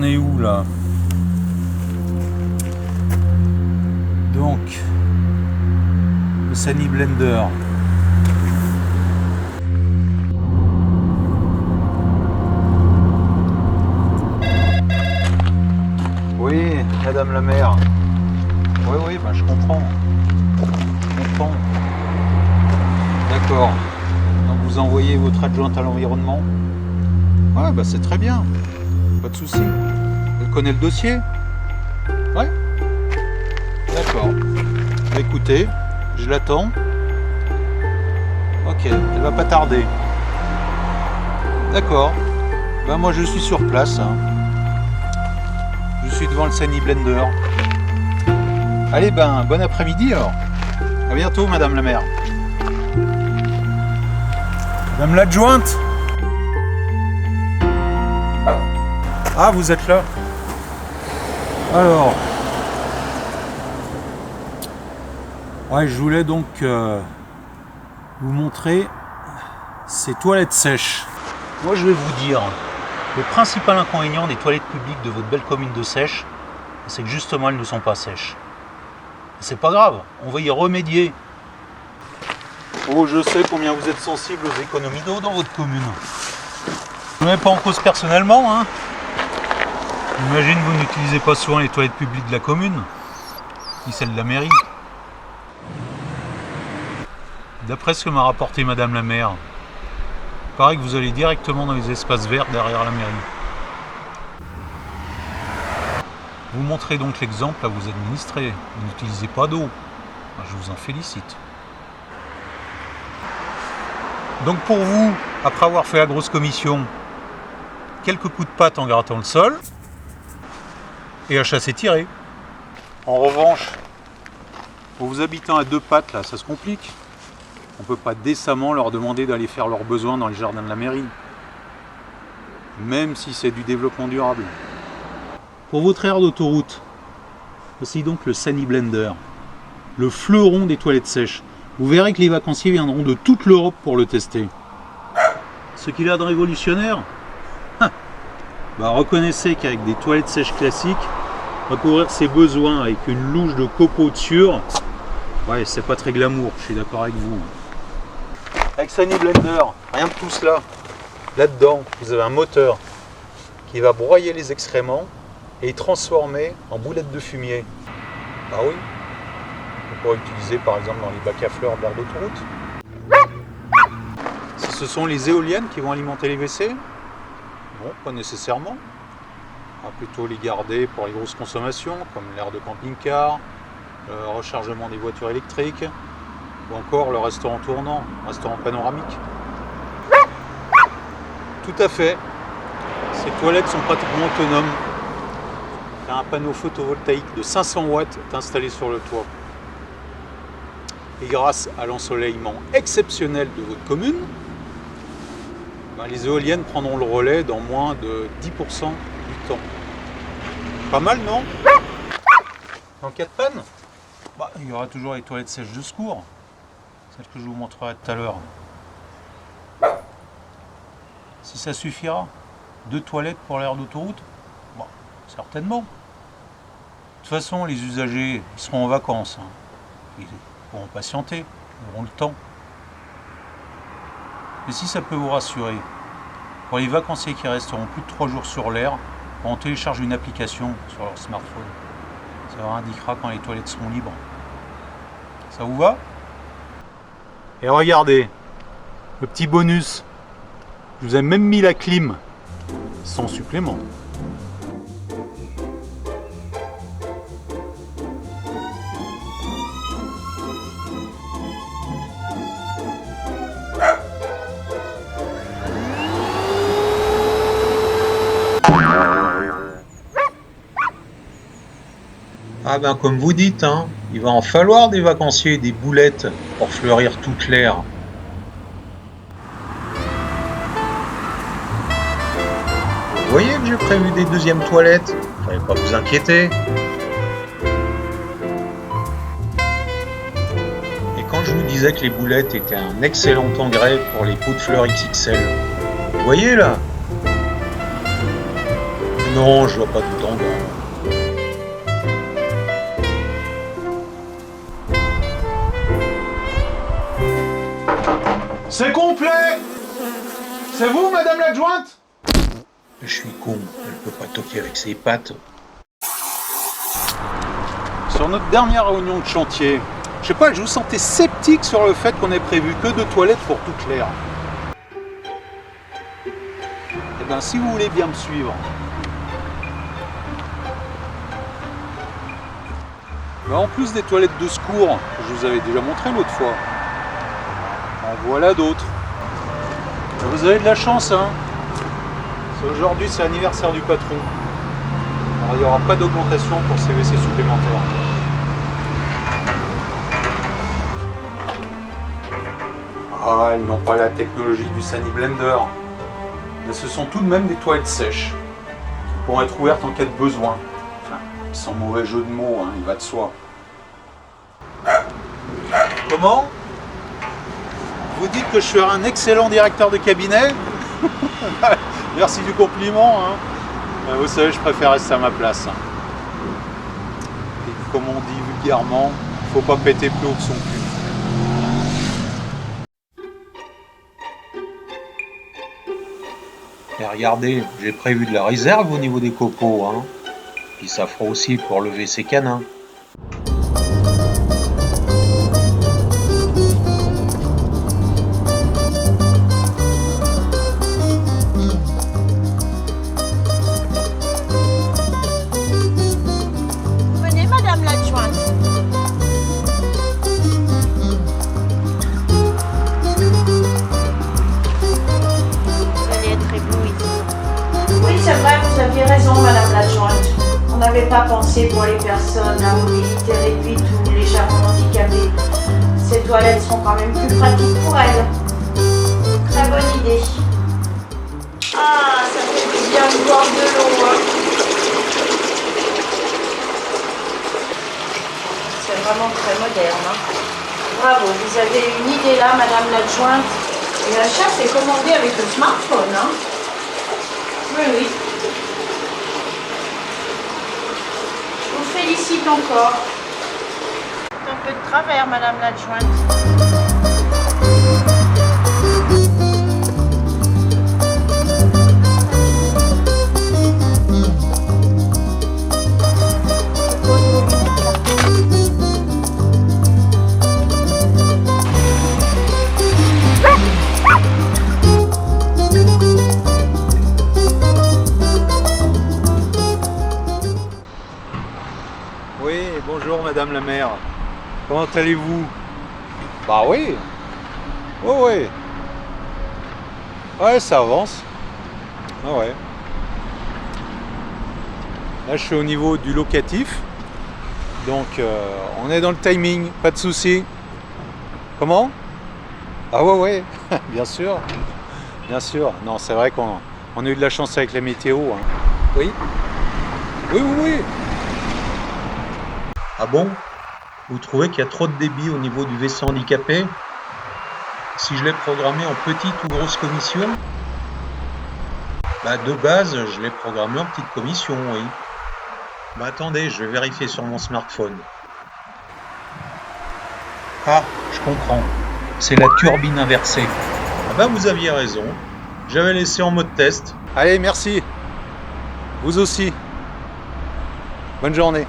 est où là? Donc, le Sunny Blender. Oui, madame la maire. Oui, ben je comprends. D'accord. Donc vous envoyez votre adjointe à l'environnement? Ouais, bah c'est très bien. Pas de souci. Elle connaît le dossier? Ouais. D'accord. Bah écoutez, je l'attends. Ok, elle va pas tarder. D'accord. Bah moi je suis sur place. Hein. Je suis devant le Sunny Blender. Allez ben, bon après-midi alors. À bientôt madame la maire. Madame l'adjointe? Ah, vous êtes là? Alors. Ouais, je voulais donc vous montrer ces toilettes sèches. Moi, je vais vous dire, le principal inconvénient des toilettes publiques de votre belle commune de Seiches, c'est que justement, elles ne sont pas sèches. C'est pas grave, on va y remédier. Oh, je sais combien vous êtes sensible aux économies d'eau dans votre commune. Je ne mets pas en cause personnellement, hein. J'imagine que vous n'utilisez pas souvent les toilettes publiques de la commune, ni celles de la mairie. D'après ce que m'a rapporté madame la maire, il paraît que vous allez directement dans les espaces verts derrière la mairie. Vous montrez donc l'exemple à vos administrés. Vous n'utilisez pas d'eau. Je vous en félicite. Donc pour vous, après avoir fait la grosse commission, quelques coups de patte en grattant le sol et à chasser tirer. En revanche, pour vos habitants à deux pattes, là, ça se complique. On ne peut pas décemment leur demander d'aller faire leurs besoins dans les jardins de la mairie. Même si c'est du développement durable. Pour votre aire d'autoroute, voici donc le Sunny Blender, le fleuron des toilettes sèches. Vous verrez que les vacanciers viendront de toute l'Europe pour le tester. Ce qu'il a de révolutionnaire, reconnaissez qu'avec des toilettes sèches classiques, recouvrir ses besoins avec une louche de copeaux dessus, ouais, c'est pas très glamour, je suis d'accord avec vous. Avec Sunny Blender, rien de tout cela. Là-dedans, vous avez un moteur qui va broyer les excréments et transformer en boulettes de fumier. Ah oui, on pourrait utiliser par exemple dans les bacs à fleurs de l'aire d'autoroute. Si ce sont les éoliennes qui vont alimenter les WC, non, pas nécessairement. On va plutôt les garder pour les grosses consommations, comme l'aire de camping-car, le rechargement des voitures électriques, ou encore le restaurant tournant, restaurant panoramique. Tout à fait. Ces toilettes sont pratiquement autonomes. Un panneau photovoltaïque de 500 watts est installé sur le toit. Et grâce à l'ensoleillement exceptionnel de votre commune, les éoliennes prendront le relais dans moins de 10% du temps. Pas mal, non? En cas de panne, il y aura toujours les toilettes sèches de secours, celles que je vous montrerai tout à l'heure. Si ça suffira, 2 toilettes pour l'aire d'autoroute? Certainement. De toute façon, les usagers ils seront en vacances. Ils pourront patienter, ils auront le temps. Et si ça peut vous rassurer, pour les vacanciers qui resteront plus de 3 jours sur l'aire, on télécharge une application sur leur smartphone. Ça leur indiquera quand les toilettes seront libres. Ça vous va? Et regardez, le petit bonus. Je vous ai même mis la clim, sans supplément. Comme vous dites, il va en falloir des vacanciers et des boulettes pour fleurir toute l'air. Vous voyez que j'ai prévu des deuxièmes toilettes, fallait pas vous inquiéter. Et quand je vous disais que les boulettes étaient un excellent engrais pour les pots de fleurs XXL, vous voyez là, Non, je vois pas tout en bas. C'est complet. C'est vous, madame l'adjointe? Je suis con, elle peut pas toquer avec ses pattes. Sur notre dernière réunion de chantier, je sais pas, je vous sentais sceptique sur le fait qu'on ait prévu que 2 toilettes pour toute l'aire. Eh bien, si vous voulez bien me suivre. Ben, en plus des toilettes de secours, que je vous avais déjà montré l'autre fois, en voilà d'autres. Vous avez de la chance, hein. Aujourd'hui, c'est l'anniversaire du patron. Alors, il n'y aura pas d'augmentation pour ces WC supplémentaires. Ah, ils n'ont pas la technologie du Sunny Blender. Mais ce sont tout de même des toilettes sèches qui pourront être ouvertes en cas de besoin. Enfin, sans mauvais jeu de mots, hein, il va de soi. Comment? Vous dites que je suis un excellent directeur de cabinet? Merci du compliment. Hein. Vous savez, je préfère rester à ma place. Hein. Et comme on dit vulgairement, faut pas péter plus haut que son cul. Et regardez, j'ai prévu de la réserve au niveau des copeaux, hein. Puis ça fera aussi pour lever ces canins. Venez, madame l'adjointe. Vous allez être éblouie. Oui, c'est vrai, vous aviez raison, madame l'adjointe. On n'avait pas pensé pour les personnes à mobilité réduite ou légèrement handicapées. Ces toilettes seront quand même plus pratiques pour elles. Très bonne idée. Ah, ça fait du bien de boire de l'eau, hein. C'est vraiment très moderne, hein. Bravo, vous avez une idée là, madame l'adjointe. Et l'achat, c'est commandé avec le smartphone, hein. Oui, oui. Je vous félicite encore. C'est un peu de travers, madame l'adjointe. Oui, bonjour madame la maire. Comment allez-vous? Bah oui. Oui, oui. Ouais, ça avance. Ah ouais. Là, je suis au niveau du locatif. Donc, on est dans le timing, pas de souci. Comment? Ah ouais, ouais, bien sûr. Bien sûr. Non, c'est vrai qu'on a eu de la chance avec la météo. Hein. Oui. Oui, oui, oui. Ah bon? Vous trouvez qu'il y a trop de débit au niveau du WC handicapé? Si je l'ai programmé en petite ou grosse commission? Bah de base, je l'ai programmé en petite commission, oui. Bah attendez, je vais vérifier sur mon smartphone. Ah, je comprends. C'est la turbine inversée. Ah bah vous aviez raison. J'avais laissé en mode test. Allez, merci. Vous aussi. Bonne journée.